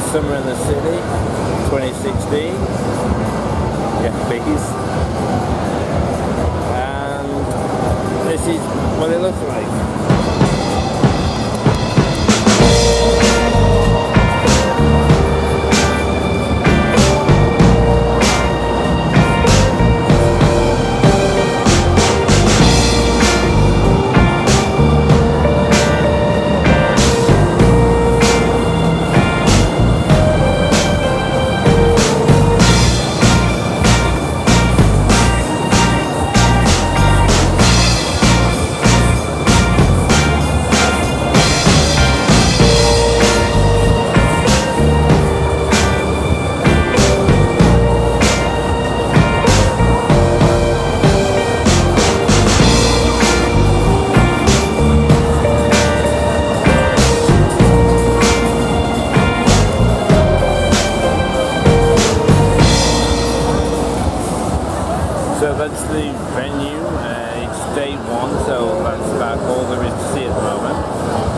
Summer in the City 2016. Get biggies. And this is what it looks like. So that's the venue, it's day one, so that's about all there is to see at the moment.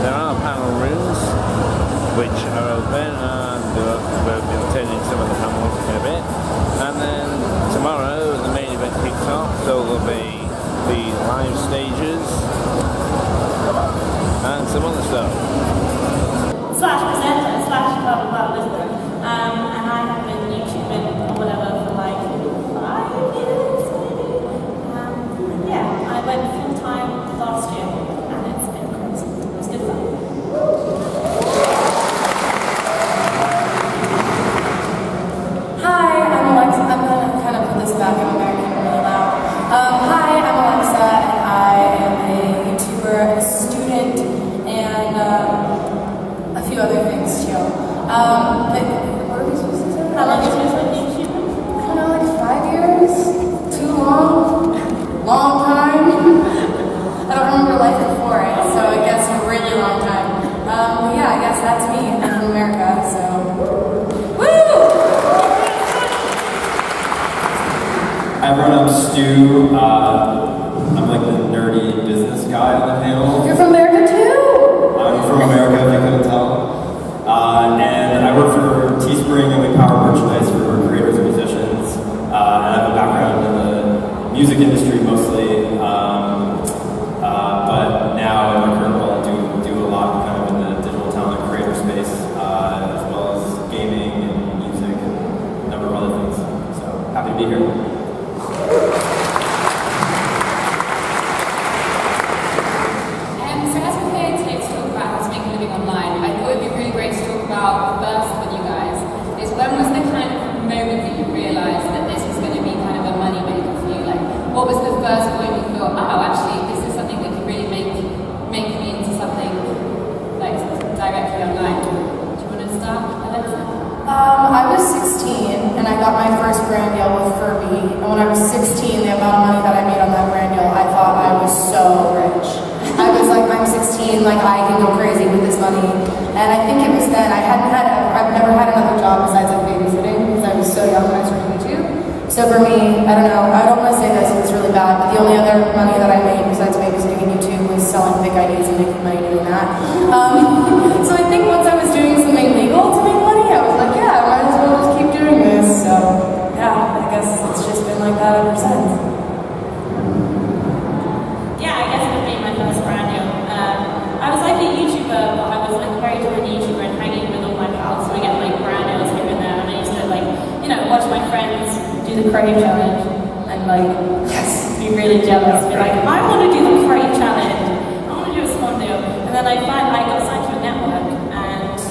There are panel rooms which are open and we'll be attending some of the panels in a bit. And then tomorrow the main event kicks off, so there'll be the live stages and some other stuff. Slash presenter, slash blah blah blah, isn't it? And I have been YouTubing or whatever for like 5 years. I went full time last year and it's been crazy. It was good fun. Hi, I'm Alexa. I'm going to kind of put this back in American really loud. Hi, I'm Alexa and I am a YouTuber, a student, and a few other things too. But what are we supposed to say? How long have you been YouTubing? I don't know, like 5 years? Too long? Long time? I don't remember life before it, so I guess a really long time. But yeah, I guess that's me. I'm from America, so woo! Hi everyone, I'm Stu. I'm like the nerdy business guy on the panel. You're from America too? I'm from America, if you couldn't tell. And I work for Teespring and we power merchandise for creators and musicians. And I have a background in the music industry mostly, but now in my current role I do a lot kind of in the digital talent creator space, as well as gaming and music and a number of other things. So happy to be here. So as we're here today to talk about how to make a living online, I thought it'd be really great to talk about first with you guys is when was the kind of moment that you realised that this was going to be kind of a money maker for you? Like, what was the first point you thought, oh, actually, this is something that could really make me into something like directly online? Do you want to start, Alexa? I was 16 and I got my first brand deal with Furby. And when I was 16, the amount of money that I made on that brand deal, I thought I was so rich. I was like, I'm 16, like I can go crazy with this money. And I think it was then, I've never had another job besides like babysitting because I was so young when I started YouTube. So for me, I don't know, I don't want to say this, it's really bad, but the only other money that I made besides babysitting and YouTube was selling fake IDs and making money doing that. So I think once I was doing something legal to make money, I was like, yeah, I might as well just keep doing this. So yeah, I guess it's just been like that ever since. Yeah, I guess it would be my first brand deal. I was like a YouTuber, but I was like a very different YouTuber and hanging with all my pals, so I get like brand deals here and there, and I used to like, you know, watch my friends do the crave challenge and like, yes, be really jealous, be like, I want to do the crave challenge, I want to do a small deal, and then I got signed to a network, and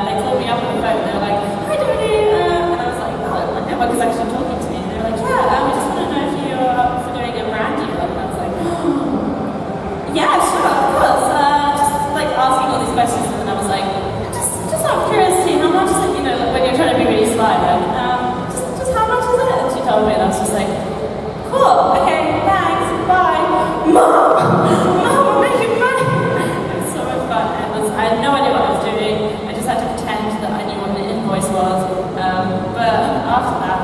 they called me up on the phone, they were like, hi Tony, and I was like, oh, my network is actually talking to me, and they were like, yeah, we just want to know if you're up for doing a brand deal, and I was like, yeah, sure, of course, just like asking all these questions, and then I was like, just out of curiosity, how much is it, you know, like when you're trying to be really sly, like, just how much is it? And she told me, and I was just like, cool, okay, thanks, bye. Mom, we're making money. It was so much fun. I had no idea what I was doing. I just had to pretend that I knew what the invoice was. But after that,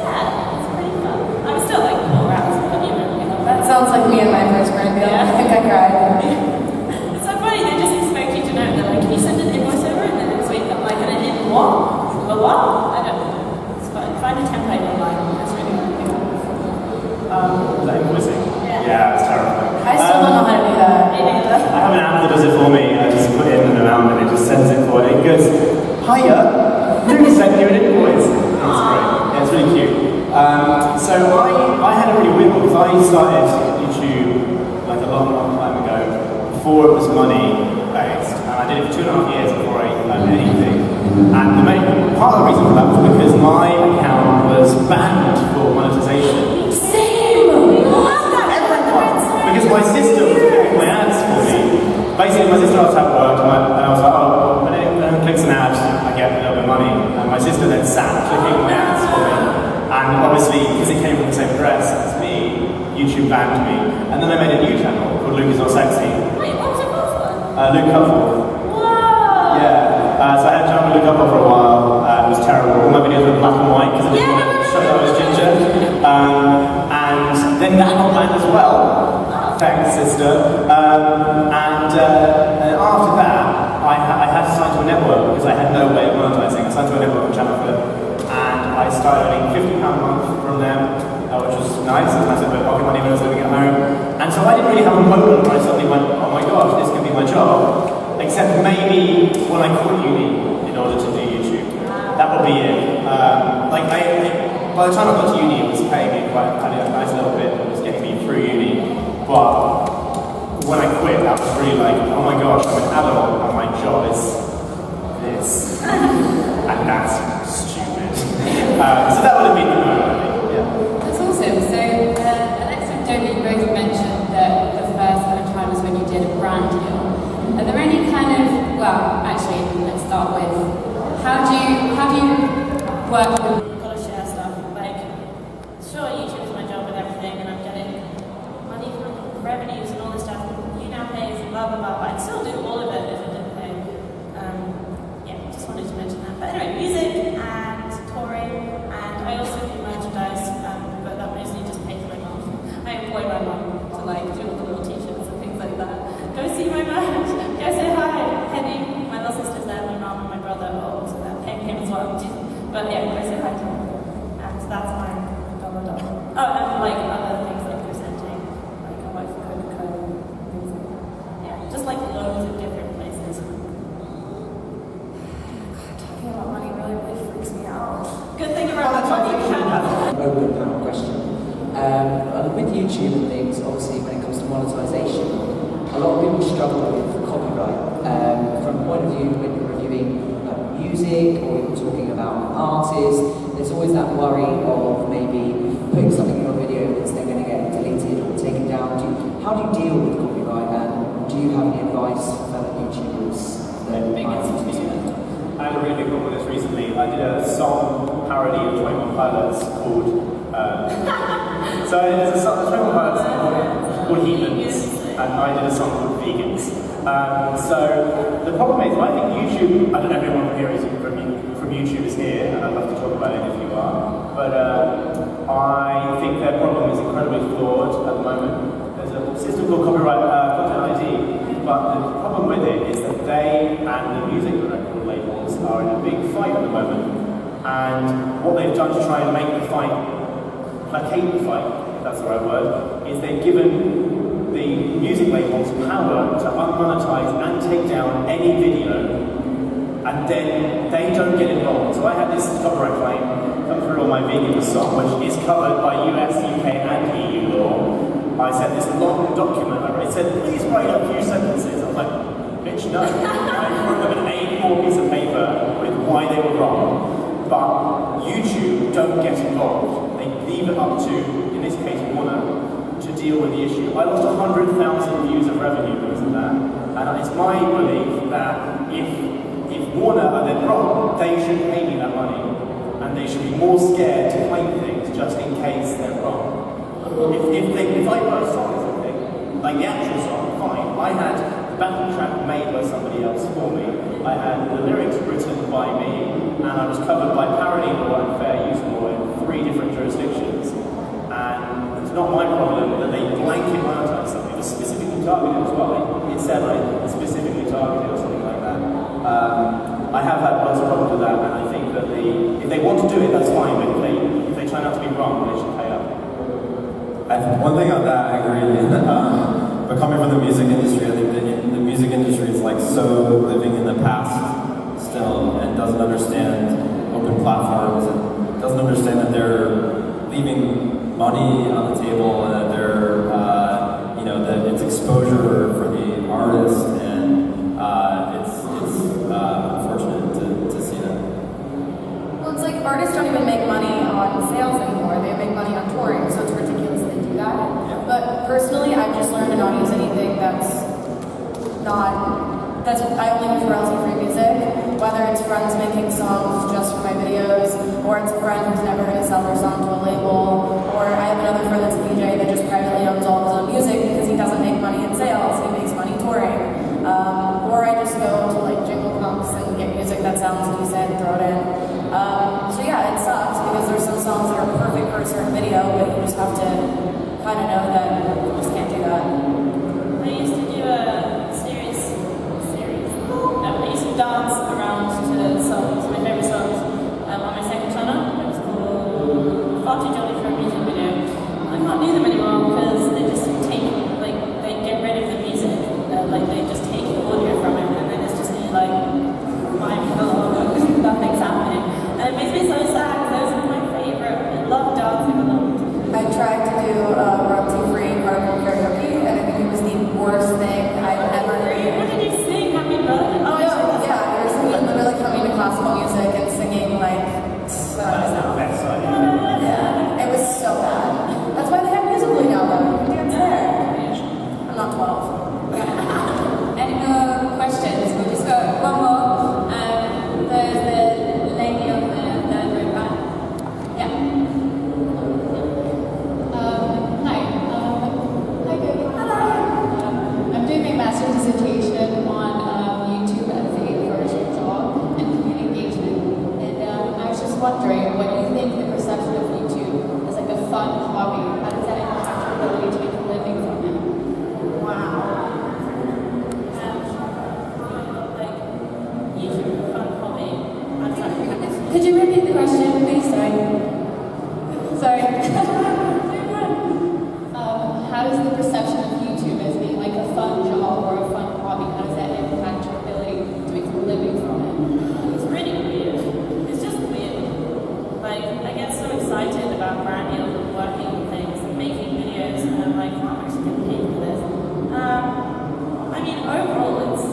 yeah, it was pretty fun. I was still like 4 hours, but you know, that sounds like me and my first brand deal. Yeah. I think I cried. It's so funny, they just expect you to know that like, can you send an invoice over? And then next week I'm like, and I did what? what? I don't know. It's fine. Find a template online. That's really good. Is that invoicing? Yeah, it's terrifying. I still don't know how to do that. I have an app that does it for me. I just put in an amount and it just sends it for it. It goes, hiya, Luke sent you an invoice. It's great. Yeah, it's really cute. So I had a really weird one because I started YouTube like a long time ago before it was money based. And I did it for 2.5 years before I owned anything. And the main part of the reason for that was because my account was banned for monetization. Because my sister was clicking my ads for me. Basically, my sister was at work, and I was like, oh, when anyone clicks an ad, I get a little bit of money. And my sister then sat clicking my ads for me. And obviously, because it came from the same address as me, YouTube banned me. And then I made a new channel called Luke Is Not Sexy. Wait, what was your first one? Luke Couple. Wow! Yeah. So I had a channel with Luke Couple for a while. It was terrible. All my videos were black and white because I didn't want to show that I was ginger. And then that got banned as well. Thanks, sister. And after that, I had to sign to a network because I had no way of monetizing. I signed to a network on Channel Flip, and I started earning £50 a month from them, which was nice. It was nice to put pocket money when I was living at home. And so I didn't really have a moment where I suddenly went, oh my gosh, this could be my job. Except maybe when I quit uni in order to do YouTube. That would be it. By the time I got to uni, it was paying me quite a nice little bit. It was getting me through uni. But when I quit, that was really like, oh my gosh, I'm an adult and my job is this. And that's stupid. So that would have been the moment, I think. Yeah. That's awesome. So, Alexa and Adobe, you both mentioned that the first kind of time was when you did a brand deal. Are there any kind of, well, actually, let's start with, how do you work with? I've got to share stuff. Like, sure, YouTube is my job and everything, and I'm getting money from revenues and all this stuff. You now pays blah blah blah. But I'd still do all of it if it didn't pay. Yeah, just wanted to mention that. But anyway, music and touring, and I also do merchandise, but that mostly just pays my mum. I employ my mum to like do all the little t-shirts and things like that. Go see my merch. Go say hi. Penny, my little sister's there. My mum and my brother are also there. Paying him as well. But yeah, go say hi to him. And that's my $1. Oh, and like other things like presenting, like I work for Coca-Cola, things like that. Yeah, just like loads of different places. Talking about money really freaks me out. Good thing about the money you can have. Open panel question. With YouTube and things, obviously when it comes to monetization, a lot of people struggle with copyright. From the point of view when you're reviewing music or you're talking about artists, there's always that worry of maybe putting something in your video that's then going to get deleted or taken down. How do you deal with copyright, and do you have any advice for fellow YouTubers that might be concerned? I had a really big problem with this recently. I did a song parody of 21 Pilots called so there's a song, 21 Pilots called Heathens, and I did a song called Vegans. So the problem is, I think YouTube, I don't know if anyone here is from YouTube is here, and I'd love to talk about it if you are, but I think their problem is incredibly flawed at the moment. There's a system called copyright content ID, but the problem with it is that they and the music record labels are in a big fight at the moment. And what they've done to try and make the fight, placate the fight, if that's the right word, is they've given the music labels power to unmonetize and take down any video, and then they don't get involved. So I had this copyright claim come through on my vegan song, which is covered by US, UK, and EU law. I sent this long document, it said, please write a few sentences. I was like, bitch, no. I wrote them an A4 piece of paper with why they were wrong. But YouTube don't get involved. They leave it up to, in this case, Warner, to deal with the issue. I lost 100,000 views of revenue because of that. And it's my belief that if Warner are then wrong, they should pay me that money. And they should be more scared to claim things just in case they're wrong. If I wrote a song or something, like the actual song, fine. I had the backing track made by somebody else for me. I had the lyrics written by me, and I was covered by parody law and fair use law in 3 different jurisdictions. And it's not my problem that they blanket monetize something. It was specifically targeted as well. It said like specifically targeted or something like that. I have had lots of problems with that, and I think think that if they want to do it, that's fine, but if they turn out to be wrong, they should pay up. One thing on that, I agree. But coming from the music industry, I think the music industry is like so living in the past still, and doesn't understand open platforms, and doesn't understand that they're leaving money on the table, and that they're, that it's exposure for the artist, and it's unfortunate to see that. Well, it's like artists don't even make money on sales anymore. They make money on touring, so it's ridiculous that they do that. Yeah. But personally, I've just learned to not use anything I only use royalty-free music, whether it's friends making songs just for my videos, or it's a friend who's never going to sell their song to a label, or I have another friend that's a DJ that just privately owns all of his own music because he doesn't make money in sales, he makes money touring. Or I just go to like jingle pumps and get music that sounds decent and throw it in. So yeah, it sucks because there's some songs that are perfect for a certain video, but you just have to kind of know that you just can't do that. I used to do a series. I used to dance around to songs, my favorite songs, on my second channel. It was called Far Too Jolly for a Music Video. I can't do them anymore because they just they get rid of the music. They just take the audio from it, and then it's just me nothing's happening. And it makes me so sad because those are my favorite. I love dancing along. I tried to do royalty-free carpool karaoke, and I think it was the worst thing I've ever heard. What did you sing? Happy birthday? Oh, no, yeah, we were singing, literally coming to classical music and singing That's the best side. yeah, it was so bad. That's why they have Musical.ly now, though. You can dance there. I'm not 12. Any more questions? We'll just go one more. There's the lady on the third row back. Yeah. Hi. Hi, Goody. Hello. I'm doing my master's dissertation on YouTube as a virtual job and community engagement. And I was just wondering, what do you think the perception of YouTube as like a fun hobby? How does that impact your ability to make a living from it? Wow. Could you repeat the question, please? Sorry. How does the perception of YouTube as being like a fun job or a fun hobby, how does that impact your ability to make a living from it? It's really weird. It's just weird. I get so excited about brand deals and working on things and making videos, and I'm like, I'm actually getting paid for this. Overall, it's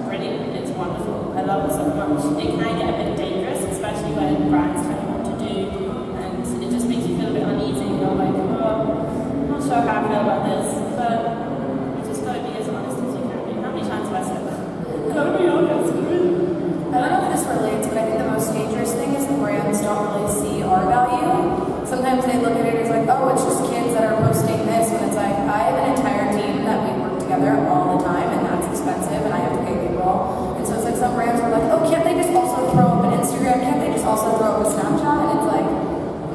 brilliant. It's wonderful. I love it so much. It can get a bit dangerous, especially when brands tell you what to do, and it just makes you feel a bit uneasy. You're like, I'm not sure how I feel about this, but you just gotta be as honest as you can be. How many times have I said that? Gotta be honest. I don't know if this relates, but I think the most dangerous thing is the brands don't really see our value. Sometimes they look at it as like, oh, it's just kids that are posting this, when it's like, I have an entire team that we work together all the time, and that's expensive, and I have to pay people. And so it's like some brands are like, oh, can't they just also throw up an Instagram? Can't they just also throw up a Snapchat? And it's like,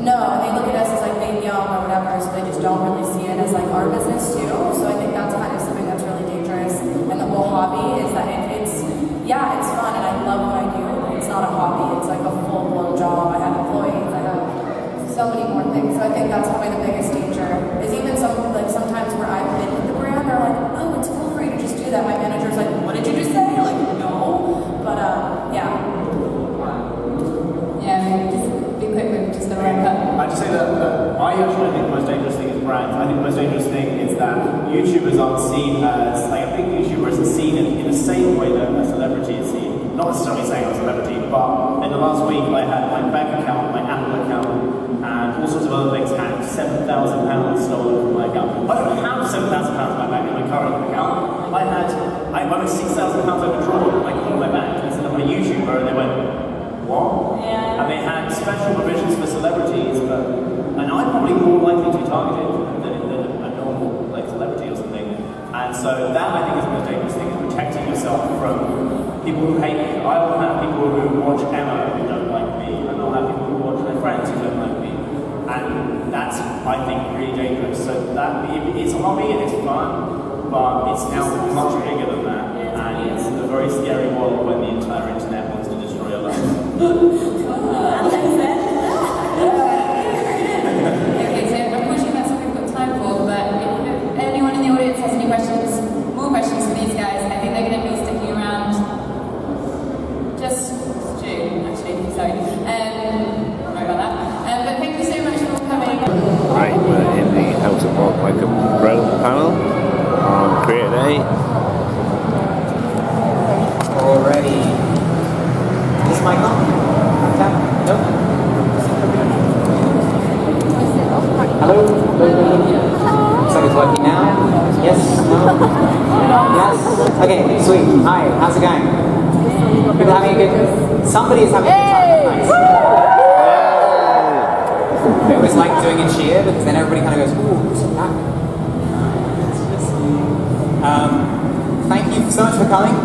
no, and they look at us as like being young or whatever, so they just don't really see it as like our business too. So I think that's kind of something that's really dangerous. And the whole hobby is that it's fun, and I love what I do, but it's not a hobby. It's like a full-blown job. I have employees. I have so many more things. So I think that's probably the biggest danger. Is even sometimes where I've been with the brand, they're like, oh, it's cool for you to just do that. My manager's like, what did you just say? Like, no. But yeah. Yeah, just be quick with just the wrap up. I just say that I actually think the most dangerous thing is brands. I think the most dangerous thing is that YouTubers aren't seen as, like, a big YouTuber isn't seen in the same way that a celebrity is seen. Not necessarily saying I'm a celebrity, but in the last week I had my bank account, my Apple account, and all sorts of other things had £7,000 stolen from my account. I don't have £7,000 in my bank in my current account. I won £6,000 overdrawn, like, on my bank, instead of a YouTuber, and they went, what? Yeah. And they had special provisions for celebrities, and I'm probably more likely to be targeted than a normal celebrity or something. And so that, I think, is the most dangerous thing, is protecting yourself from people who hate you. I will have people who watch Emma who don't like me, and I'll have people who watch their friends who don't like me. And that's, I think, really dangerous. So that it's a hobby and it's fun, but it's now much bigger than that. And it's a very scary world when the entire internet wants to destroy your life. Yes? Okay, sweet. Hi, how's it going? People having a good... Somebody is having a good time. Nice. I always like doing a cheer because then everybody kind of goes, ooh, who's that? Thank you so much for coming.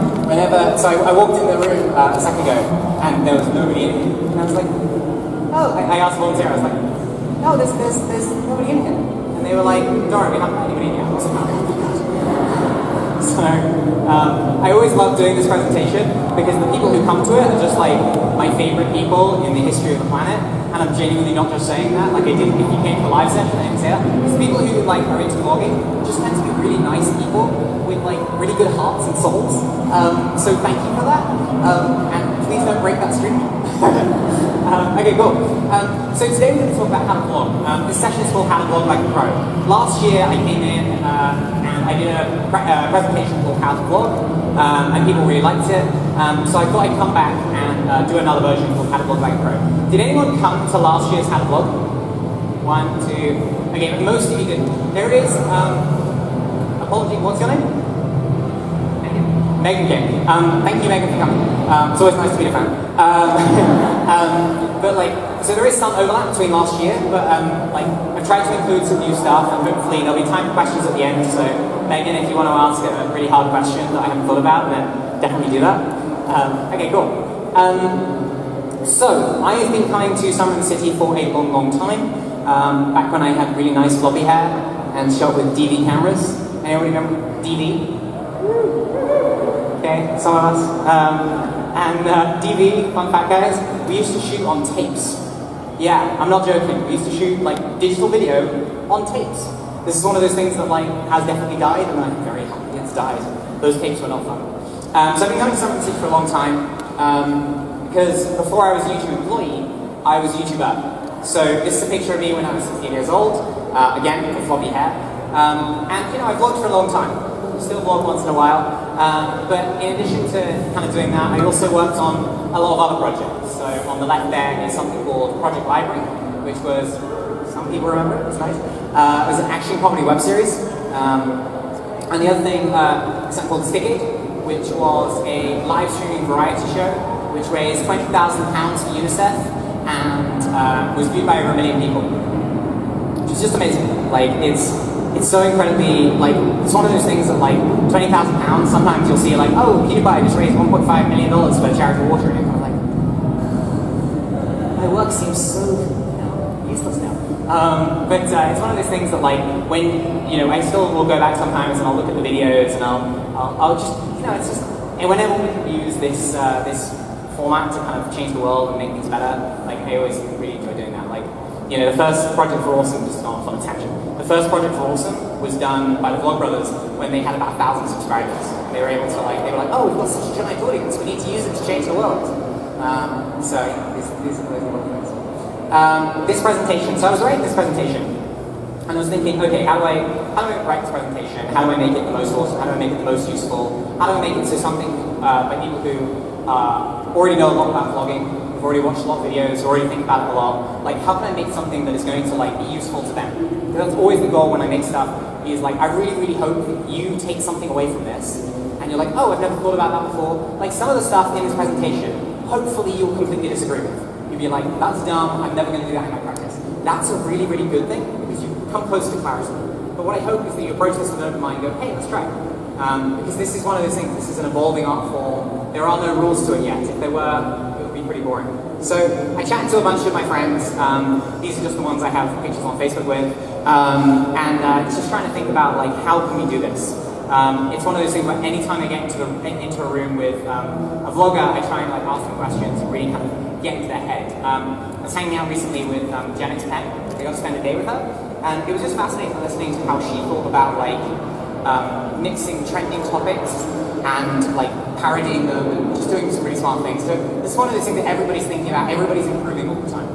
So I walked in the room a second ago and there was nobody in here. And I was like, oh, I asked a volunteer, I was like, no, there's nobody in here. And they were like, don't worry, we haven't got anybody in here. I was like, so I always love doing this presentation because the people who come to it are just like my favorite people in the history of the planet. And I'm genuinely not just saying that, like I didn't, if you came to the live session, I didn't say that. Because the people who like are into vlogging just tend to be really nice people with like really good hearts and souls. So thank you for that. And please don't break that streak. Okay, cool. So today we're going to talk about how to vlog. This session is called How to Vlog Like a Pro. Last year I came in and I did a presentation called How to Vlog, and people really liked it. So I thought I'd come back and do another version called How to Vlog Like a Pro. Did anyone come to last year's How to Vlog? 1, 2, okay, most of you did. There it is. Apology, what's your name? Megan King. Thank you, Megan, for coming. It's always nice to meet a fan. But like, so there is some overlap between last year, but like, I've tried to include some new stuff, and hopefully there'll be time for questions at the end. So, Megan, if you want to ask a really hard question that I haven't thought about, then definitely do that. Okay, cool. So, I have been coming to Summer in the City for a long, long time. Back when I had really nice floppy hair and shot with DV cameras. Anyone remember DV? Okay, some of us. DV, fun fact guys, we used to shoot on tapes. Yeah, I'm not joking. We used to shoot like digital video on tapes. This is one of those things that like has definitely died, and I'm very happy it's died. Those tapes were not fun. So I've been coming to San Francisco for a long time because before I was a YouTube employee, I was a YouTuber. So this is a picture of me when I was 16 years old. Again, with floppy hair. And you know, I've vlogged for a long time. Still vlog once in a while, but in addition to kind of doing that, I also worked on a lot of other projects. So on the left there is something called Project Library, which was, some people remember it, it was nice. It was an action comedy web series. And the other thing is something called Stick It, which was a live streaming variety show, which raised £20,000 for UNICEF and was viewed by over 1 million people. Which is just amazing. Like, it's so incredibly, like, it's one of those things that, like, £20,000, sometimes you'll see, like, oh, PewDiePie just raised $1.5 million for charity water, and you're kind of like, my work seems so, you know, useless now. But it's one of those things that, like, when, you know, I still will go back sometimes and I'll look at the videos and I'll just, you know, it's just, and whenever we can use this, this format to kind of change the world and make things better, like, I always really enjoy doing that. Like, you know, the first Project for Awesome, just gone off on a tangent. The first Project for Awesome was done by the Vlog Brothers when they had about 1,000 subscribers. They were able to, like, they were like, oh, we've got such a giant audience, we need to use it to change the world. So, these are those little things. This presentation, so I was writing this presentation, and I was thinking, okay, how do I write this presentation? How do I make it the most awesome? How do I make it the most useful? How do I make it so something by people who already know a lot about vlogging, who've already watched a lot of videos, already think about it a lot, like, how can I make something that is going to, like, be useful to them? Because that's always the goal when I make stuff, is like, I really, really hope that you take something away from this, and you're like, oh, I've never thought about that before. Like, some of the stuff in this presentation, hopefully you'll completely disagree with. You'll be like, that's dumb, I'm never going to do that in my practice. That's a really, really good thing, because you come close to clarity. But what I hope is that you approach this with an open mind and go, hey, let's try it. Because this is one of those things, this is an evolving art form. There are no rules to it yet. If there were, it would be pretty boring. So I chatted to a bunch of my friends. These are just the ones I have pictures on Facebook with. And just trying to think about, like, how can we do this? It's one of those things where anytime I get into a room with a vlogger, I try and, like, ask them questions and really kind of get into their head. I was hanging out recently with Janet's Pen. I got to spend a day with her. And it was just fascinating listening to how she thought about, like, mixing trending topics and, like, parodying them and just doing some really smart things. So this is one of those things that everybody's thinking about, everybody's improving all the time.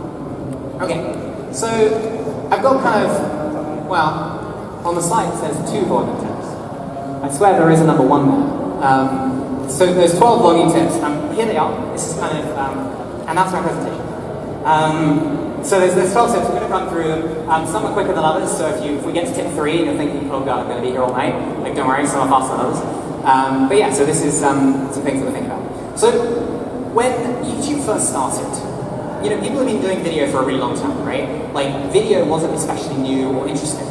Okay, so I've got kind of, well, on the slide it says 2 vlogging tips. I swear there is a number 1 there. So there's 12 vlogging tips, here they are. This is kind of, and that's my presentation. So there's 12 tips. We're going to run through them. Some are quicker than others. So if we get to tip 3 and you're thinking, oh god, I'm going to be here all night, like don't worry, some are faster than others. But yeah, so this is some things that we're thinking about. So when YouTube first started, you know, people have been doing video for a really long time, right? Like video wasn't especially new or interesting.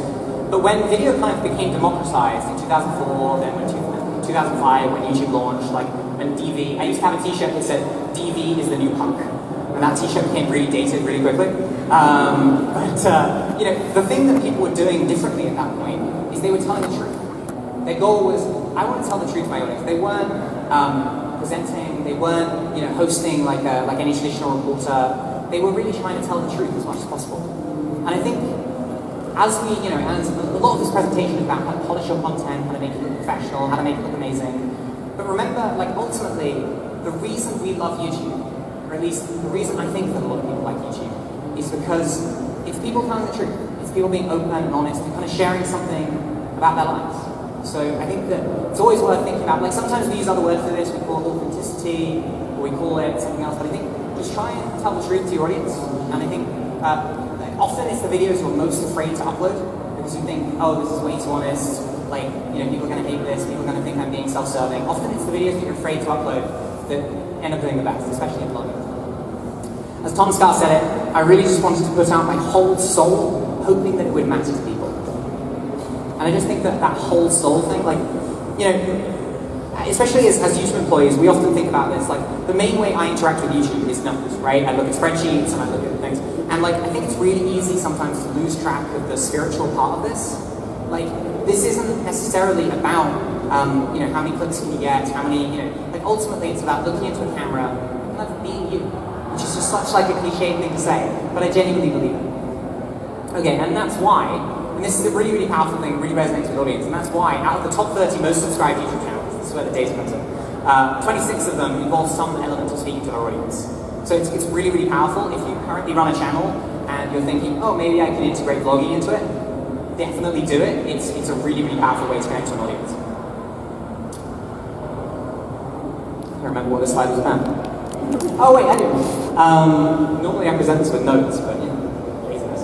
But when video kind of became democratized in 2004, then when 2005, when YouTube launched, like when DV, I used to have a t-shirt that said, DV is the new punk. And that t-shirt became really dated really quickly. You know, the thing that people were doing differently at that point is they were telling the truth. Their goal was, I want to tell the truth to my audience. They weren't presenting, they weren't, you know, hosting like any traditional reporter. They were really trying to tell the truth as much as possible. And I think as we, you know, as a lot of this presentation is about how to polish your content, how to make it look professional, how to make it look amazing. But remember, like ultimately, the reason we love YouTube, or at least the reason I think that a lot of people like YouTube, is because it's people telling the truth. It's people being open and honest and kind of sharing something about their lives. So I think that it's always worth thinking about, like sometimes we use other words for this, we call it authenticity, or we call it something else, but I think just try and tell the truth to your audience. And I think often it's the videos you're most afraid to upload, because you think, oh, this is way too honest, like, you know, people are going to hate this, people are going to think I'm being self-serving. Often it's the videos that you're afraid to upload that end up doing the best, especially in blogging. As Tom Scar said it, I really just wanted to put out my whole soul, hoping that it would matter to people. And I just think that that whole soul thing, like, you know, especially as YouTube employees, we often think about this, like, the main way I interact with YouTube is numbers, right? I look at spreadsheets and I look at things. And like, I think it's really easy sometimes to lose track of the spiritual part of this. Like, this isn't necessarily about, you know, how many clicks can you get, how many, you know, like ultimately it's about looking into a camera and like being you, which is just such like a cliche thing to say, but I genuinely believe it. Okay, and that's why, and this is a really, really powerful thing, really resonates with the audience, and that's why out of the top 30 most subscribed YouTube channels, this is where the data comes in, 26 of them involve some element of speaking to their audience. So it's really, really powerful. If you currently run a channel and you're thinking, oh, maybe I can integrate vlogging into it, definitely do it. It's a really, really powerful way to connect to an audience. I can't remember what this slide was about. Oh, wait, I do. Normally I present this with notes, but you know, laziness.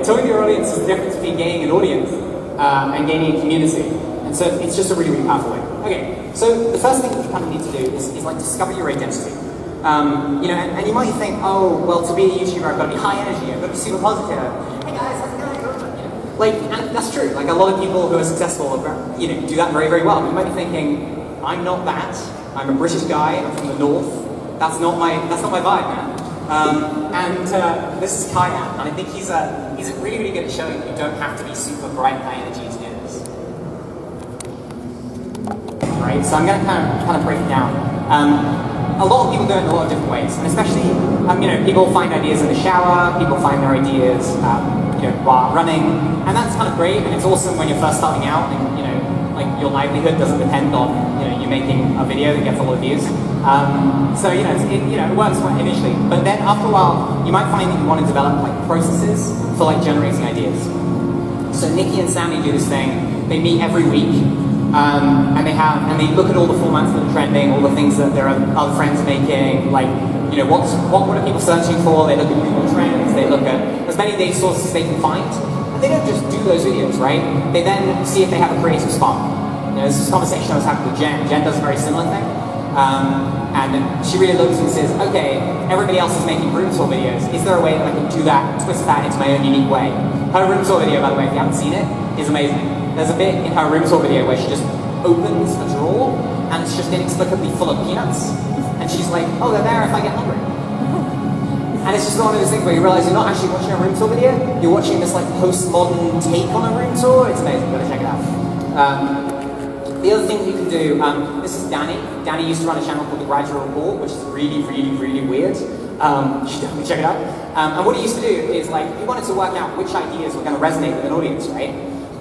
Telling your audience is the difference between gaining an audience and gaining a community. And so it's just a really, really powerful way. Okay, so the first thing that you kind of need to do is like discover your identity. You know, and you might think, oh, well, to be a YouTuber, I've got to be high energy, I've got to be super positive. Hey guys, how's it going? You know, like, and that's true. Like, a lot of people who are successful, you know, do that very, very well. You might be thinking, I'm not that. I'm a British guy. I'm from the north. That's not my vibe, man. This is Kyan, and I think he's really, really good at showing that you don't have to be super bright, high energy to do this. Right. So I'm going to kind of break it down. A lot of people do it in a lot of different ways, and especially, you know, people find ideas in the shower, people find their ideas, you know, while running, and that's kind of great, and it's awesome when you're first starting out, and, you know, like, your livelihood doesn't depend on, you know, you making a video that gets a lot of views. So, you know, it works initially, but then after a while, you might find that you want to develop, like, processes for, like, generating ideas. So Nikki and Sammy do this thing, they meet every week, and they look at all the formats that are trending, all the things that their other friends are making, like, you know, what are people searching for? They look at Google Trends, they look at as many data sources as they can find, and they don't just do those videos, right? They then see if they have a creative spark. You know, this is a conversation I was having with Jen. Jen does a very similar thing, and she really looks and says, okay, everybody else is making room tour videos. Is there a way that I can do that, twist that into my own unique way? Her room tour video, by the way, if you haven't seen it, is amazing. There's a bit in her room tour video where she just opens a drawer and it's just inexplicably full of peanuts. And she's like, oh, they're there if I get hungry. And it's just one of those things where you realize you're not actually watching a room tour video, you're watching this like postmodern take on a room tour. It's amazing, gotta check it out. The other thing that you can do, this is Danny. Danny used to run a channel called The Graduate Report, which is really, really, really weird. You should definitely check it out. And what he used to do is, like, he wanted to work out which ideas were going to resonate with an audience, right?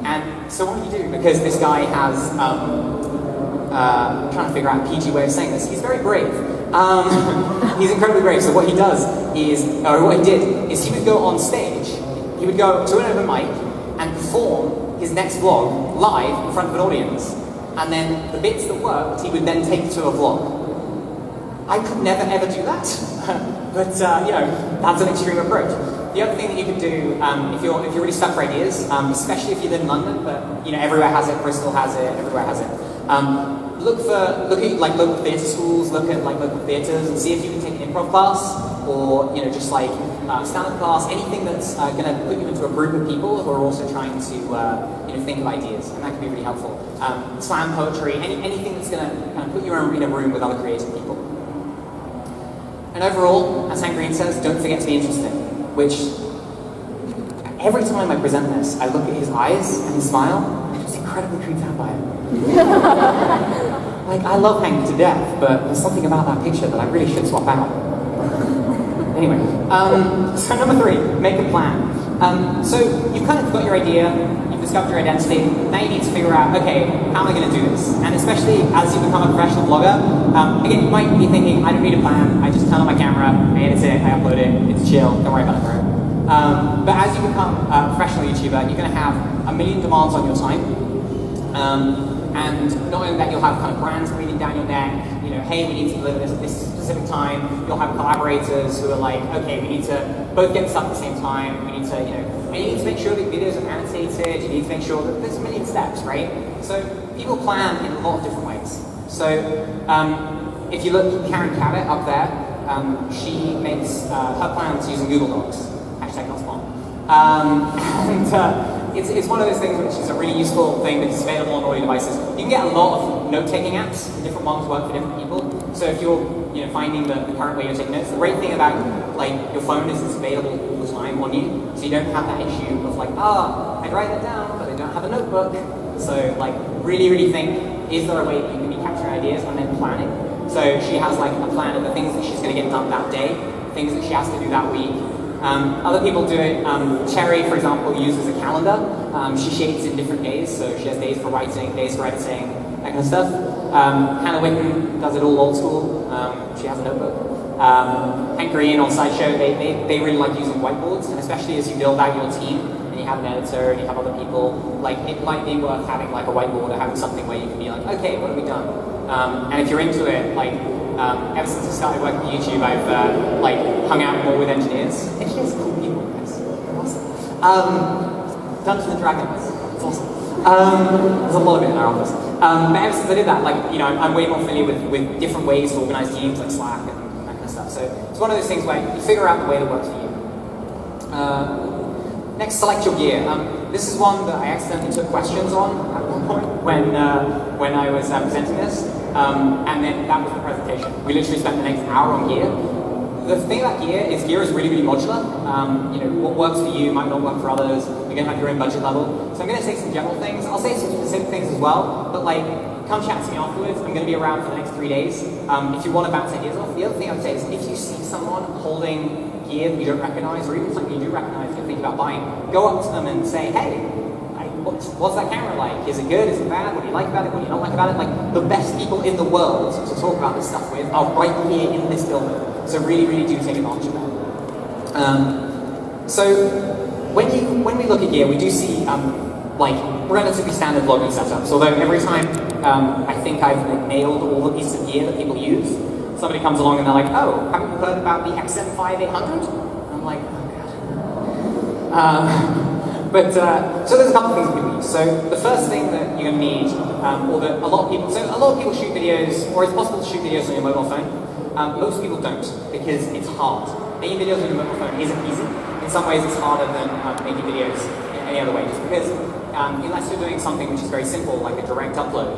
And so what did you do? Because this guy has, I'm trying to figure out a PG way of saying this, he's very brave. He's incredibly brave, so what he does is, or what he did, is he would go on stage, he would go to an open mic and perform his next vlog live in front of an audience. And then the bits that worked, he would then take to a vlog. I could never ever do that, but you know, that's an extreme approach. The other thing that you could do, if you're really stuck for ideas, especially if you live in London, but you know, everywhere has it, Bristol has it, everywhere has it. Look at like local theatre schools, look at like local theatres, and see if you can take an improv class, or you know, just like stand-up class, anything that's going to put you into a group of people who are also trying to you know, think of ideas, and that can be really helpful. Slam poetry, anything that's going to kind of put you in a room with other creative people. And overall, as Hank Green says, don't forget to be interesting. Which every time I present this, I look at his eyes and his smile, and I'm just incredibly creeped out by it. Like, I love Hank to death, but there's something about that picture that I really should swap out. Anyway, so number 3, make a plan. So you've kind of got your idea, you've discovered your identity, now you need to figure out, okay, how am I going to do this? And especially as you become a professional blogger, again, you might be thinking, I don't need a plan, I just turn on my camera, I edit it, I upload it, it's chill, don't worry about it, bro. But as you become a professional YouTuber, you're going to have a million demands on your time. And not only that, you'll have kind of brands breathing down your neck, you know, hey, we need to deliver this at this specific time. You'll have collaborators who are like, okay, we need to both get this up at the same time. We need to, you know, and you need to make sure that videos are annotated. You need to make sure that there's a million steps, right? So people plan in a lot of different ways. So if you look at Karen Cabot up there, she makes her plans using Google Docs. Hashtag not spawn. It's one of those things which is a really useful thing that's available on all your devices. You can get a lot of note-taking apps. Different ones work for different people. So if you're finding the current way you're taking notes, the great thing about like your phone is it's available all the time on you. So you don't have that issue of like, I'd write that down, but I don't have a notebook. So like really think, is there a way that you can be capturing ideas and then planning? So she has like a plan of the things that she's going to get done that day, things that she has to do that week. Other people do it. Cherry, for example, uses a calendar. She shades in different days, so she has days for writing, days for editing, that kind of stuff. Hannah Witten does it all old school. She has a notebook. Hank Green on SciShow, they really like using whiteboards, and especially as you build out your team, and you have an editor, and you have other people, like it might be worth having like a whiteboard or having something where you can be like, okay, what have we done? And if you're into it, like, ever since I started working on YouTube, I've like hung out more with engineers. Engineers are cool people, guys. They're awesome. Dungeons and Dragons. It's awesome. There's a lot of it in our office. But ever since I did that, like, I'm way more familiar with different ways to organize teams, like Slack and that kind of stuff. So it's one of those things where you figure out the way that works for you. Next, select your gear. This is one that I accidentally took questions on at one point when I was presenting this. And then that was the presentation. We literally spent the next hour on gear. The thing about gear is really modular. What works for you might not work for others. You're going to have your own budget level. So I'm going to say some general things. I'll say some specific things as well. But like, come chat to me afterwards. I'm going to be around for the next 3 days. If you want to bounce ideas off. The other thing I would say is if you see someone holding gear that you don't recognize, or even something you do recognize you're thinking about buying, go up to them and say, hey, what's that camera like? Is it good? Is it bad? What do you like about it? What do you not like about it? Like, the best people in the world to talk about this stuff with are right here in this building. So really do take advantage of that. So when we look at gear, we do see like relatively standard vlogging setups. Although every time I think I've nailed all the pieces of gear that people use, somebody comes along and they're like, oh, haven't you heard about the XM5800? And I'm like, oh god. So there's a couple of things that people use. So the first thing that you're going to need, or that a lot of people shoot videos, or it's possible to shoot videos on your mobile phone. Most people don't, because it's hard. Making videos on your mobile phone isn't easy. In some ways it's harder than making videos in any other way, just because unless you're doing something which is very simple, like a direct upload,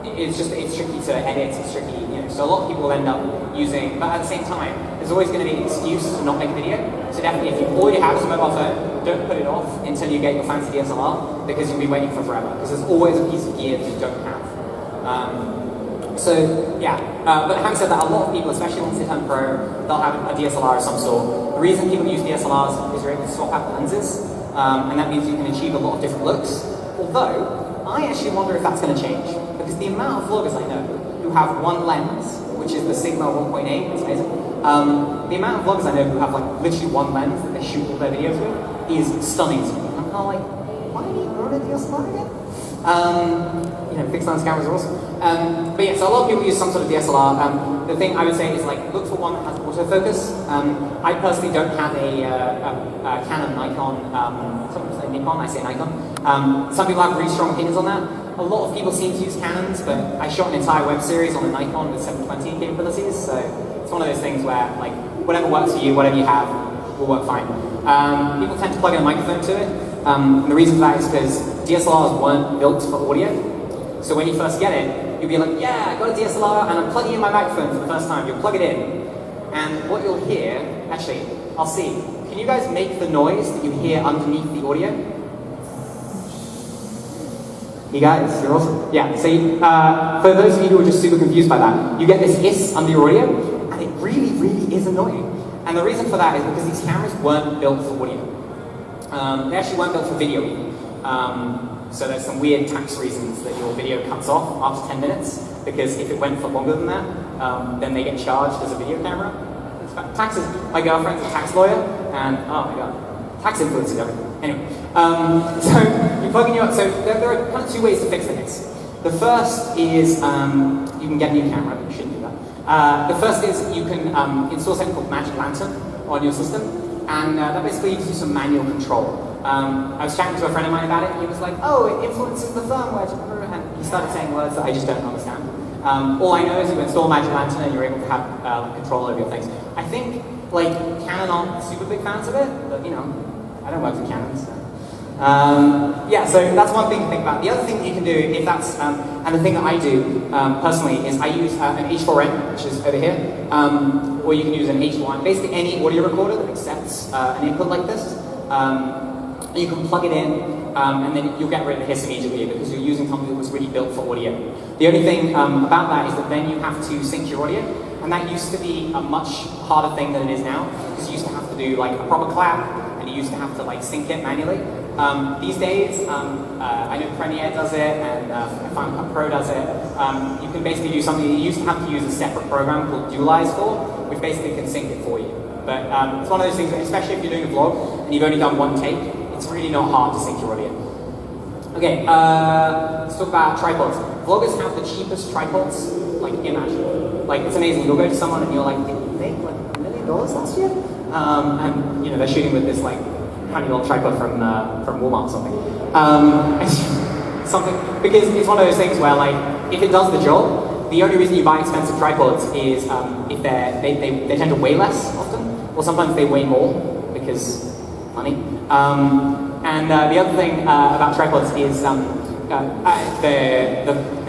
it's tricky to edit, it's tricky, so a lot of people will end up using, but at the same time, there's always going to be an excuse to not make a video. So definitely, if all you have is a mobile phone, don't put it off until you get your fancy DSLR, because you'll be waiting for forever, because there's always a piece of gear that you don't have. But having said that, a lot of people, especially once they turn pro, they'll have a DSLR of some sort. The reason people use DSLRs is you're able to swap out the lenses, and that means you can achieve a lot of different looks. Although, I actually wonder if that's going to change, because the amount of vloggers I know who have one lens, which is the Sigma 1.8, it's amazing. The amount of vloggers I know who have like literally one lens that they shoot all their videos with is stunning to me. I'm kind of like, why do you own a DSLR again? You know, fixed lens cameras are awesome. But yeah, so a lot of people use some sort of DSLR. The thing I would say is like, look for one that has autofocus. I personally don't have a Canon, Nikon, some say Nikon, I say Nikon. Some people have really strong opinions on that. A lot of people seem to use Canons, but I shot an entire web series on a Nikon with 720 capabilities, so it's one of those things where like, whatever works for you, whatever you have, will work fine. People tend to plug in a microphone to it. And the reason for that is because DSLRs weren't built for audio. So when you first get it, you'll be like, yeah, I got a DSLR and I'm plugging in my microphone for the first time. You'll plug it in. And what you'll hear, actually, I'll see. Can you guys make the noise that you hear underneath the audio? You guys, you're awesome. Yeah, so for those of you who are just super confused by that, you get this hiss under your audio, and it really, really is annoying. And the reason for that is because these cameras weren't built for audio. They actually weren't built for video either. So there's some weird tax reasons that your video cuts off after 10 minutes, because if it went for longer than that, then they get charged as a video camera. Taxes. My girlfriend's a tax lawyer, and oh my god, tax influences everything. Anyway, so you're plugging your. So there are kind of two ways to fix the hiss. The first is you can get a new camera, but you shouldn't do that. The first is you can install something called Magic Lantern on your system, and that basically gives you some manual control. I was chatting to a friend of mine about it, and he was like, oh, it influences the firmware, and he started saying words that I just don't understand. All I know is you install Magic Lantern and you're able to have control over your things. I think, like, Canon aren't super big fans of it, but, you know, I don't work for Canon, so. Yeah, so that's one thing to think about. The other thing you can do, if that's, and the thing that I do personally, is I use an H4n, which is over here, or you can use an H1, basically any audio recorder that accepts an input like this. You can plug it in, and then you'll get rid of the hiss immediately because you're using something that was really built for audio. The only thing about that is that then you have to sync your audio, and that used to be a much harder thing than it is now, because you used to have to do like a proper clap, and you used to have to like sync it manually. These days, I know Premiere does it, and Final Cut Pro does it. You can basically do something you used to have to use a separate program called Dualize for, which basically can sync it for you. But it's one of those things, especially if you're doing a vlog and you've only done one take, it's really not hard to sync your audio. Okay, let's talk about tripods. Vloggers have the cheapest tripods, like, imaginable. Like, it's amazing. You'll go to someone and you're like, did you make like $1 million last year? And, you know, they're shooting with this, like, tiny little tripod from Walmart or something. Because it's one of those things where, like, if it does the job, the only reason you buy expensive tripods is if they tend to weigh less often, or sometimes they weigh more, because money. And the other thing about tripods is the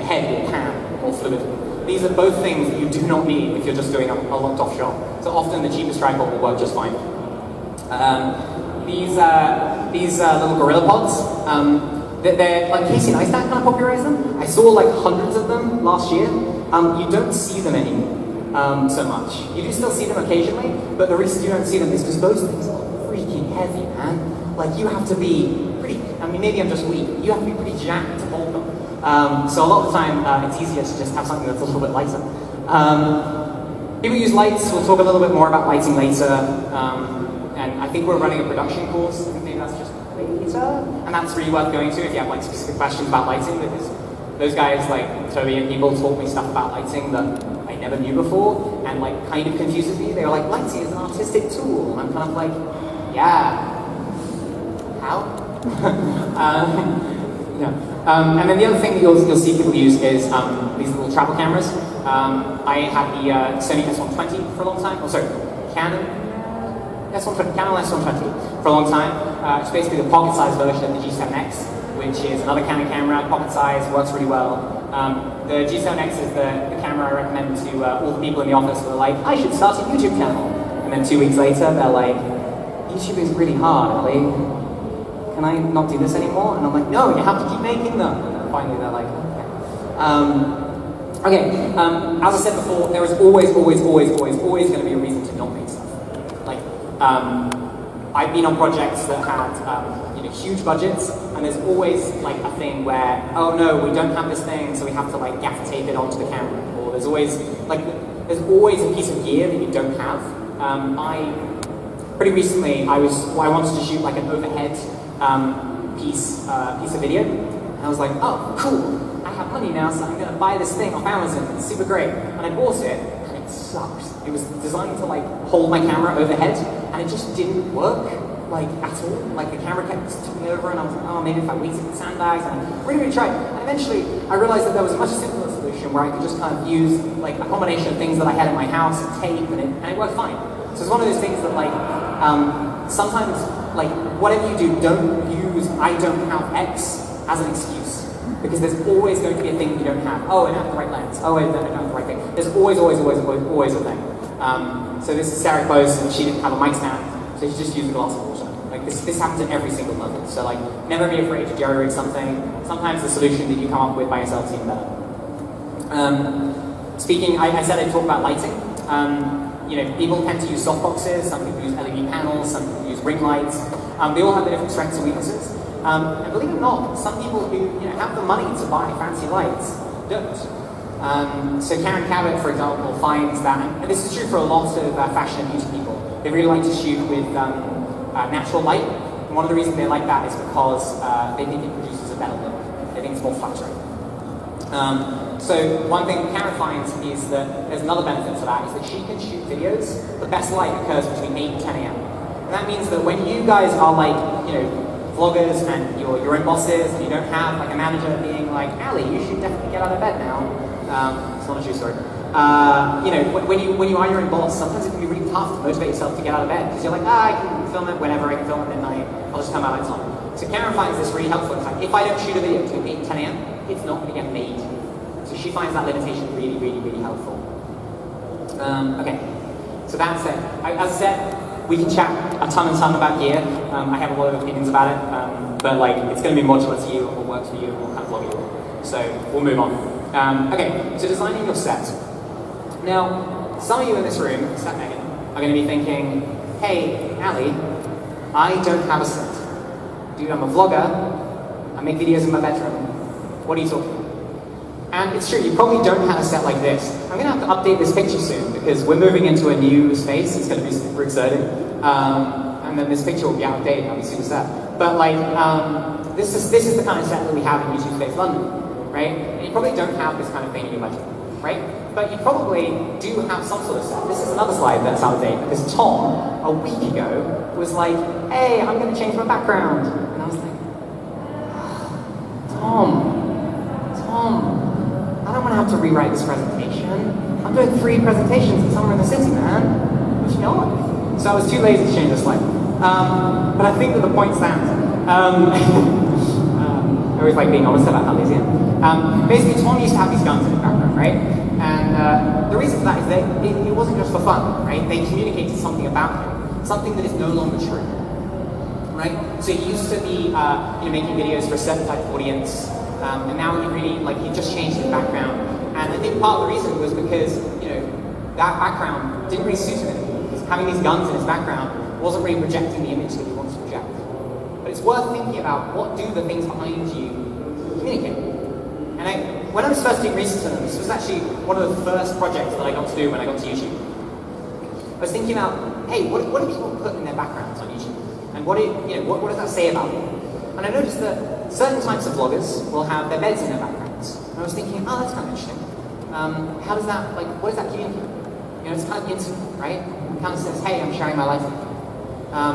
head or pan or fluid. These are both things that you do not need if you're just doing a locked off shot. So often the cheapest tripod will work just fine. These little gorilla pods, they're like Casey Neistat kind of popularized them. I saw like hundreds of them last year. You don't see them anymore so much. You do still see them occasionally, but the reason you don't see them is because those things are freaking heavy, man. Like, you have to be pretty, I mean, maybe I'm just weak, you have to be pretty jacked to hold them. So a lot of the time, it's easier to just have something that's a little bit lighter. People use lights. We'll talk a little bit more about lighting later. And I think we're running a production course. I think maybe that's just later. And that's really worth going to if you have like specific questions about lighting, because those guys, like Toby and people, taught me stuff about lighting that I never knew before, and like kind of confuses me. They were like, lighting is an artistic tool. And I'm kind of like, yeah. How? And then the other thing that you'll see people use is these little travel cameras. I had the Sony S120 for a long time. Oh, sorry, Canon S120 for a long time. It's basically the pocket-sized version of the G7X, which is another Canon camera, pocket-sized, works really well. The G7X is the camera I recommend to all the people in the office who are like, I should start a YouTube channel. And then 2 weeks later, they're like, YouTube is really hard, Ali. Can I not do this anymore? And I'm like, no, you have to keep making them. And finally they're like, okay. As I said before, there is always going to be a reason to not make stuff. Like, I've been on projects that had huge budgets, and there's always like a thing where, oh no, we don't have this thing, so we have to like gaffer tape it onto the camera. Or there's always a piece of gear that you don't have. Pretty recently, I wanted to shoot like an overhead piece of video, And I was like, oh, cool. I have money now, so I'm gonna buy this thing off Amazon. It's super great. And I bought it, and it sucked. It was designed to like hold my camera overhead, and it just didn't work like at all. Like the camera kept tipping over, and I was like, oh, maybe if I weighted the sandbags, and I really tried. And eventually, I realized that there was a much simpler solution where I could just kind of use like a combination of things that I had in my house, tape, and it worked fine. So it's one of those things that like sometimes like whatever you do, don't use "I don't have X" as an excuse. Because there's always going to be a thing you don't have. Oh, I don't have the right lens. Oh, I don't have the right thing. There's always a thing. So this is Sarah Close, and she didn't have a mic stand, so she just used a glass of water. Like this happens at every single level. So like, never be afraid to jerry-rig something. Sometimes the solution that you come up with by yourself is even better. I said I'd talk about lighting. You know, people tend to use softboxes. Some people use LED panels. Some people use ring lights. They all have their different strengths and weaknesses. And believe it or not, some people who have the money to buy fancy lights don't. So Karen Cabot, for example, finds that, and this is true for a lot of fashion and beauty people, they really like to shoot with natural light. And one of the reasons they like that is because they think it produces a better look. They think it's more flattering. So one thing Karen finds is that there's another benefit to that, is that she can shoot videos. The best light occurs between 8 and 10 a.m. And that means that when you guys are like, vloggers and you're your own bosses and you don't have like a manager being like, Ali, you should definitely get out of bed now. It's not a true story. When you are your own boss, sometimes it can be really tough to motivate yourself to get out of bed because you're like, I can film it whenever, I can film it at midnight, I'll just come out at time. So Karen finds this really helpful. In fact, if I don't shoot a video between 8 and 10 a.m., it's not going to get made. So she finds that limitation really, really, really helpful. Okay, so that's it. As I said, we can chat a ton about gear. I have a lot of opinions about it, but like it's going to be modular to you, what works for you, what kind of vlog you want. So we'll move on. Okay, so designing your set. Now, some of you in this room, except Megan, are going to be thinking, hey, Ali, I don't have a set. Dude, I'm a vlogger. I make videos in my bedroom. What are you talking about? And it's true, you probably don't have a set like this. I'm going to have to update this picture soon because we're moving into a new space. It's going to be super exciting. And then this picture will be outdated. I'll be super sad. But like, this is the kind of set that we have in YouTube Space London, right? And you probably don't have this kind of thing in your budget, right? But you probably do have some sort of set. This is another slide that's outdated because Tom, a week ago, was like, hey, I'm going to change my background. And I was like, Tom, I don't want to have to rewrite this presentation. I'm doing 3 presentations in somewhere in the city, man. What you know? So I was too lazy to change the slide. But I think that the point stands. I always like being honest about how lazy I am. Basically, Tom used to have these guns in his background, right? And the reason for that is that it wasn't just for fun, right? They communicated something about him, something that is no longer true, right? So he used to be making videos for a certain type of audience. And now he just changed his background. And I think part of the reason was because, that background didn't really suit him anymore. Because having these guns in his background wasn't really projecting the image that he wants to project. But it's worth thinking about, what do the things behind you communicate? And when I was first doing research on this was actually one of the first projects that I got to do when I got to YouTube. I was thinking about, hey, what do people put in their backgrounds on YouTube? And what does that say about them? And I noticed that certain types of vloggers will have their beds in their backgrounds. And I was thinking, oh, that's kind of interesting. How does that, what does that communicate? It's kind of intimate, right? It kind of says, hey, I'm sharing my life with you.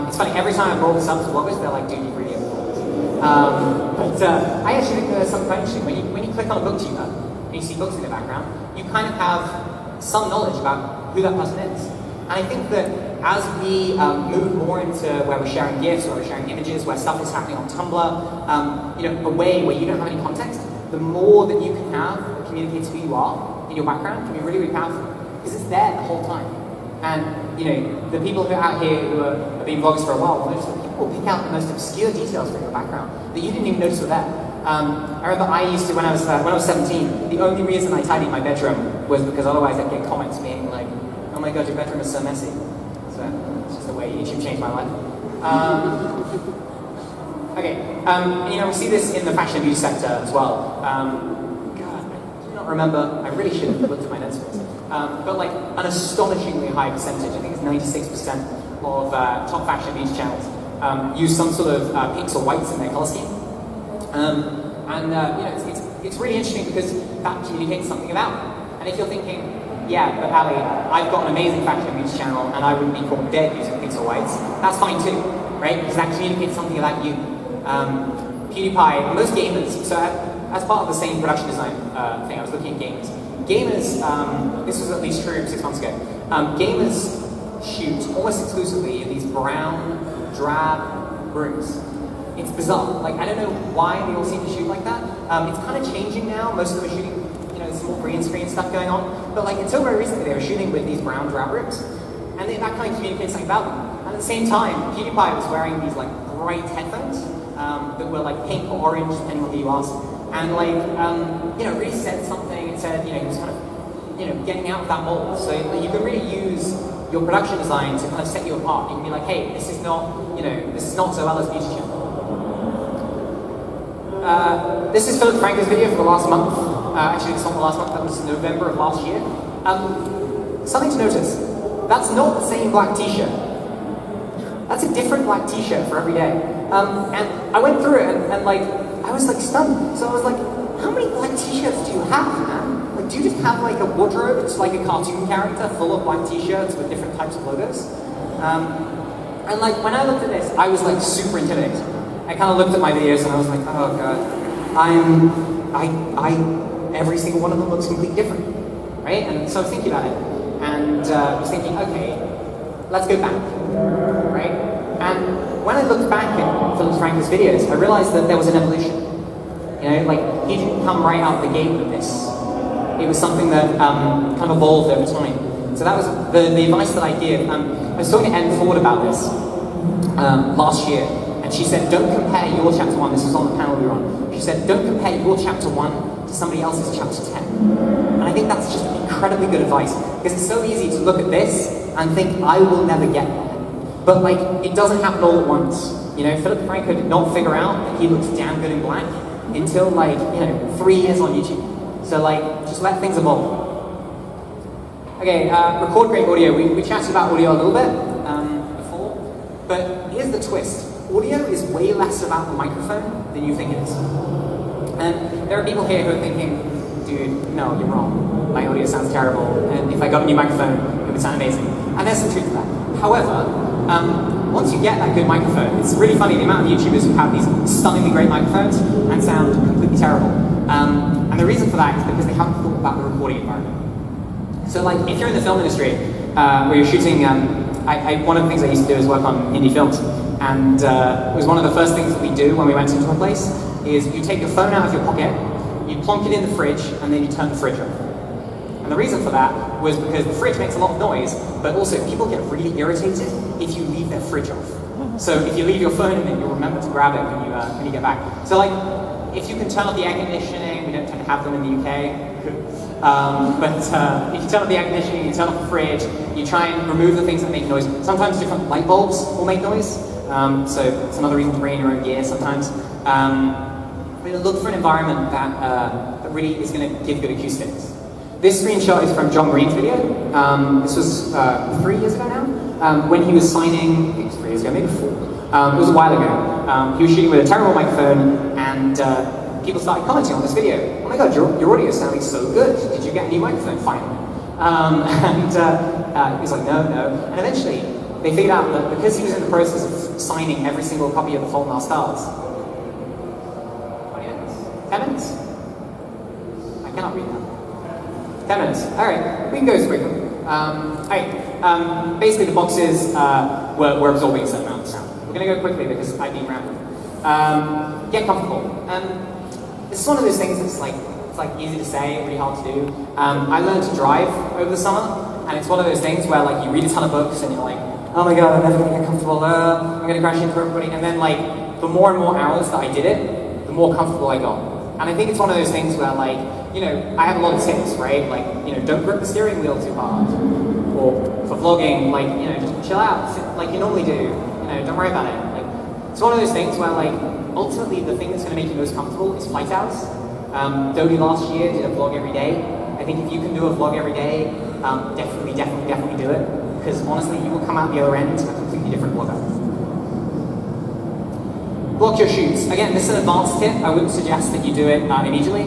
It's funny, every time I brought this up to vloggers, they're like, dude, you really have vloggers. I actually think there's something quite interesting. When you click on a booktuber, and you see books in the background, you kind of have some knowledge about who that person is. And I think that as we move more into where we're sharing GIFs, or we're sharing images, where stuff is happening on Tumblr, a way where you don't have any context, the more that you can have that communicates who you are in your background can be really, really powerful. Because it's there the whole time. And, the people who are out here who have been vloggers for a while will notice that people will pick out the most obscure details from your background that you didn't even notice were there. I remember I used to, when I was 17, the only reason I tidied my bedroom was because otherwise I'd get comments being like, oh my god, your bedroom is so messy. So it's just the way YouTube changed my life. Okay, we see this in the fashion and beauty sector as well. God, I do not remember, I really should have looked at my notes for this. But like an astonishingly high percentage, I think it's 96% of top fashion and beauty channels use some sort of pinks or whites in their color scheme. And you know, it's really interesting because that communicates something about it. And if you're thinking, yeah, but Ali, I've got an amazing faction beauty channel and I wouldn't be caught dead using pixel whites, that's fine too, right? Because that communicates something about you. PewDiePie, most gamers, so as part of the same production design thing, I was looking at gamers. Gamers, this was at least true 6 months ago, gamers shoot almost exclusively in these brown, drab rooms. It's bizarre. Like, I don't know why they all seem to shoot like that. It's kind of changing now. Most of them are shooting, you know, some more green screen stuff going on. But like, until very recently, they were shooting with these brown, drab rooms. And that kind of communicates something about them. And at the same time, PewDiePie was wearing these like bright headphones that were like pink or orange, depending on who you ask. And like, you know, really said something. It said, you know, he was kind of, you know, getting out of that mold. So you can really use your production design to kind of set you apart. You can be like, hey, this is not, you know, this is not Zoella's beauty channel. This is Philip Franco's video for the last month. Actually, it's not the last month, that was November of last year. Something to notice, that's not the same black t-shirt. That's a different black t-shirt for every day. And I went through it and like, I was like stunned. So I was like, how many black t-shirts do you have, man? Like, do you just have like a wardrobe? It's like a cartoon character full of black t-shirts with different types of logos. And like, when I looked at this, I was like super intimidated. I kind of looked at my videos and I was like, oh god, every single one of them looks completely different, right? And so I was thinking about it, and I was thinking, okay, let's go back, right? And when I looked back at Philip Franco's videos, I realized that there was an evolution. You know, like, he didn't come right out the gate with this. It was something that kind of evolved over time. So that was the advice that I give. I was talking to Anne Ford about this last year. And she said, don't compare your chapter 1, this was on the panel we were on. She said, don't compare your chapter 1 to somebody else's chapter 10. And I think that's just incredibly good advice, because it's so easy to look at this and think, I will never get there. But like, it doesn't happen all at once. You know, Philip Franco did not figure out that he looks damn good in black until like, you know, 3 years on YouTube. So like, just let things evolve. Okay, record grade audio. We chatted about audio a little bit before, but here's the twist. Audio is way less about the microphone than you think it is. And there are people here who are thinking, dude, no, you're wrong. My audio sounds terrible, and if I got a new microphone, it would sound amazing. And there's some truth to that. However, once you get that good microphone, it's really funny the amount of YouTubers who have these stunningly great microphones and sound completely terrible. And the reason for that is because they haven't thought about the recording environment. So like, if you're in the film industry, where you're shooting, one of the things I used to do is work on indie films. And it was one of the first things that we do when we went into a place, is you take your phone out of your pocket, you plonk it in the fridge, and then you turn the fridge off. And the reason for that was because the fridge makes a lot of noise, but also people get really irritated if you leave their fridge off. So if you leave your phone in it, you'll remember to grab it when you get back. So like, if you can turn off the air conditioning, we don't tend to have them in the UK, but if you turn off the air conditioning, you turn off the fridge, you try and remove the things that make noise. Sometimes different light bulbs will make noise. So it's another reason to bring in your own gear sometimes. But look for an environment that really is going to give good acoustics. This screenshot is from John Green's video. This was 3 years ago now, when he was signing, I think it was 3 years ago, maybe 4. It was a while ago. He was shooting with a terrible microphone, and people started commenting on this video. Oh my god, your audio is sounding so good. Did you get a new microphone finally? And he was like, no. And eventually, they figured out that because he was in the process of signing every single copy of The Fault in Our Stars. 20 minutes? 10 minutes? I cannot read that. 10 minutes. Alright, we can go quickly. Basically the boxes were absorbing a certain amount of sound. We're going to go quickly because I've been rambling. Get comfortable. This is one of those things that's like, it's like easy to say, really hard to do. I learned to drive over the summer, and it's one of those things where like you read a ton of books and you're like, oh my god, I'm never going to get comfortable, I'm going to crash into everybody. And then like, the more and more hours that I did it, the more comfortable I got. And I think it's one of those things where like, you know, I have a lot of tips, right? Like, you know, don't grip the steering wheel too hard. Or for vlogging, like, you know, just chill out, like you normally do. You know, don't worry about it. Like, it's one of those things where like, ultimately the thing that's going to make you most comfortable is flight hours. Dodie last year did a vlog every day. I think if you can do a vlog every day, definitely do it. Because honestly, you will come out the other end a completely different vlogger. block your shoots. Again, this is an advanced tip. I wouldn't suggest that you do it immediately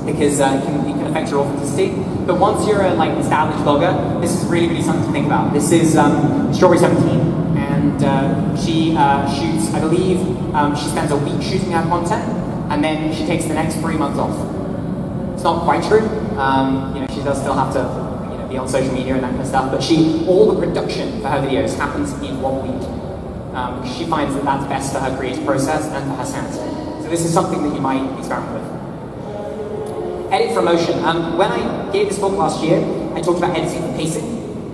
because it can affect your authenticity. But once you're a established blogger, this is really, really something to think about. This is Strawberry 17, and she shoots, I believe, she spends a week shooting our content, and then she takes the next 3 months off. It's not quite true. She does still have to be on social media and that kind of stuff, but all the production for her videos happens in 1 week. Because she finds that that's best for her creative process and for her sanity. So this is something that you might experiment with. Edit for emotion. When I gave this talk last year, I talked about editing for pacing,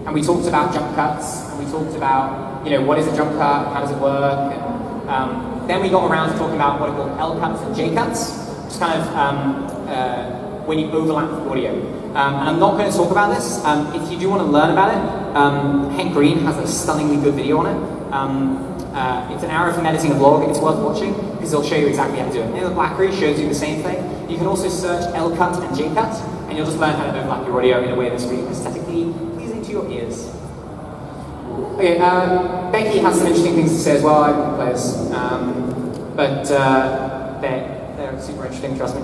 and we talked about jump cuts, and we talked about what is a jump cut, how does it work, and then we got around to talking about what are called L cuts and J cuts, just kind of when you overlap the audio. And I'm not going to talk about this. If you do want to learn about it, Hank Green has a stunningly good video on it. It's an hour from editing a vlog. It's worth watching because it'll show you exactly how to do it. And the BlackBerry shows you the same thing. You can also search L cut and J cut, and you'll just learn how to overlap your audio in a way that's really aesthetically pleasing to your ears. Okay, Becky has some interesting things to say as well. I won't play this, but they're super interesting. Trust me.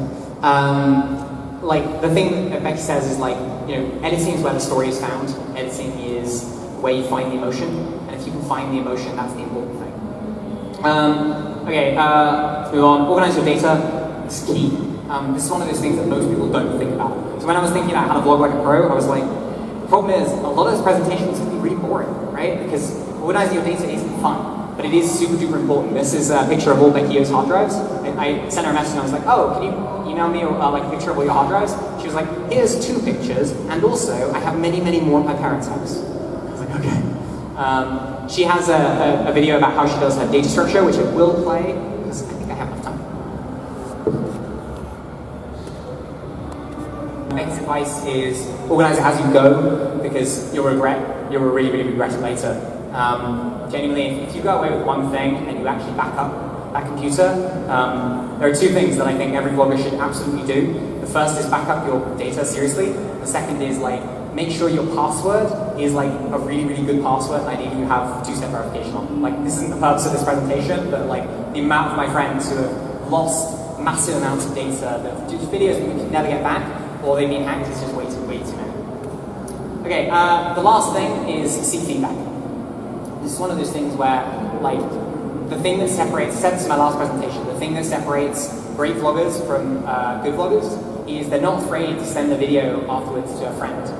The thing that Becky says is editing is where the story is found. Editing is where you find the emotion, and if you can find the emotion, that's the important thing. Let's move on. Organize your data. It's key. This is one of those things that most people don't think about. So when I was thinking about how to vlog like a pro, I was like, the problem is a lot of those presentations can be really boring, right? Because organizing your data isn't fun, but it is super duper important. This is a picture of all Becky's hard drives. I sent her a message and I was like, oh, can you email me a picture of all your hard drives? She was like, here's 2 pictures, and also I have many, many more at my parents' house. I was like, okay. She has a video about how she does her data structure, which I will play, because I think I have enough time. Next advice is organize it as you go, because you'll really, really regret it later. Genuinely, if you go away with one thing and you actually back up that computer, there are 2 things that I think every vlogger should absolutely do. The first is back up your data seriously. The second is make sure your password is a really, really good password, and ideally you have 2-step verification on. This isn't the purpose of this presentation, but the amount of my friends who have lost massive amounts of data, that just videos that we can never get back, or they've been hacked, is just way too many. Okay, the last thing is seek feedback. This is one of those things where, the thing that separates, I said this in my last presentation, the thing that separates great vloggers from good vloggers is they're not afraid to send the video afterwards to a friend.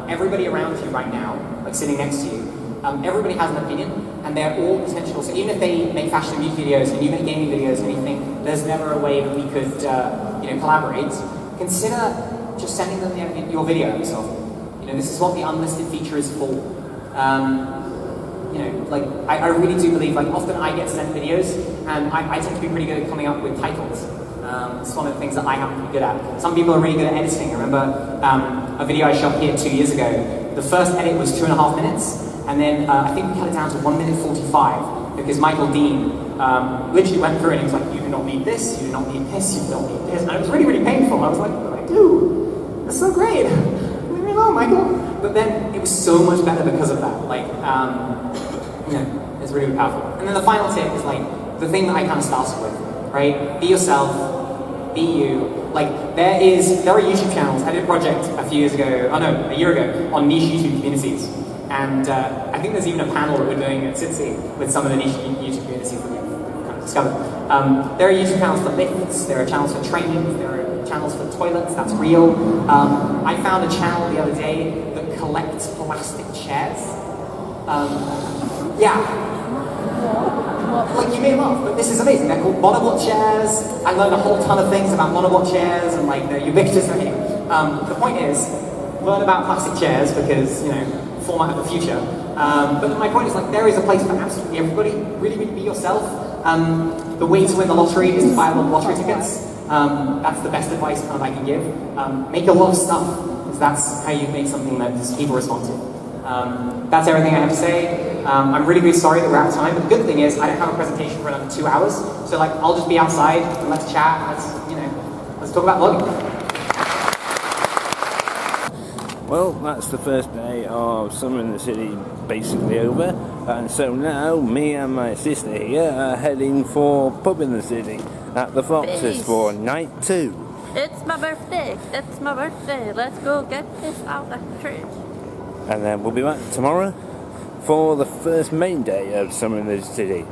Everybody around you right now, sitting next to you, everybody has an opinion, and they're all potential. So even if they make fashion and beauty videos, and you make gaming videos, and you think there's never a way that we could, collaborate, consider just sending them your video of yourself. This is what the unlisted feature is for. I really do believe, often I get sent videos, and I tend to be pretty good at coming up with titles. It's one of the things that I happen to be good at. Some people are really good at editing. I remember a video I shot here 2 years ago. The first edit was 2.5 minutes, and then I think we cut it down to 1 minute 45, because Michael Dean literally went through it and he was like, you do not need this, you do not need this, you do not need this. And it was really, really painful. I was like, what do I do? That's so great. Leave me alone, Michael. But then it was so much better because of that. It's really, really powerful. And then the final tip is the thing that I kind of started with, right? Be yourself, be you. There are YouTube channels. I did a project a year ago, on niche YouTube communities. And I think there's even a panel that we're doing at SITC with some of the niche YouTube communities that we've kind of discovered. There are YouTube channels for lifts, there are channels for training, there are channels for toilets, that's real. I found a channel the other day that collects plastic chairs. You may laugh, but this is amazing. They're called monoblock chairs. I learned a whole ton of things about monoblock chairs and they're ubiquitous right here. The point is, learn about plastic chairs because, format of the future. But my point is there is a place for absolutely everybody. Really, really be yourself. The way to win the lottery is to buy a lot of lottery tickets. That's the best advice I can give. Make a lot of stuff, because that's how you make something that people respond to. That's everything I have to say. I'm really, really sorry that we're out of time, but the good thing is I don't have a presentation for another 2 hours, so I'll just be outside and let's chat, let's talk about vlogging. Well, that's the first day of summer in the city basically over, and so now me and my sister here are heading for pub in the city at the Foxes for night 2. It's my birthday, let's go get this out of the tree. And then we'll be back tomorrow for the first main day of summer in the city.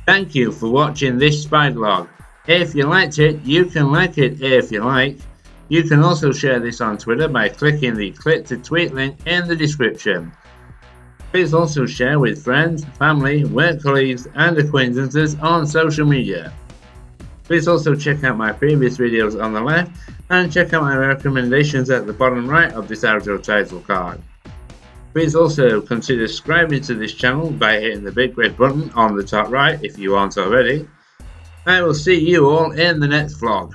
Thank you for watching this SpydaLog. If you liked it, you can like it if you like. You can also share this on Twitter by clicking the click to tweet link in the description. Please also share with friends, family, work colleagues and acquaintances on social media. Please also check out my previous videos on the left and check out my recommendations at the bottom right of this audio title card. Please also consider subscribing to this channel by hitting the big red button on the top right if you aren't already. I will see you all in the next vlog.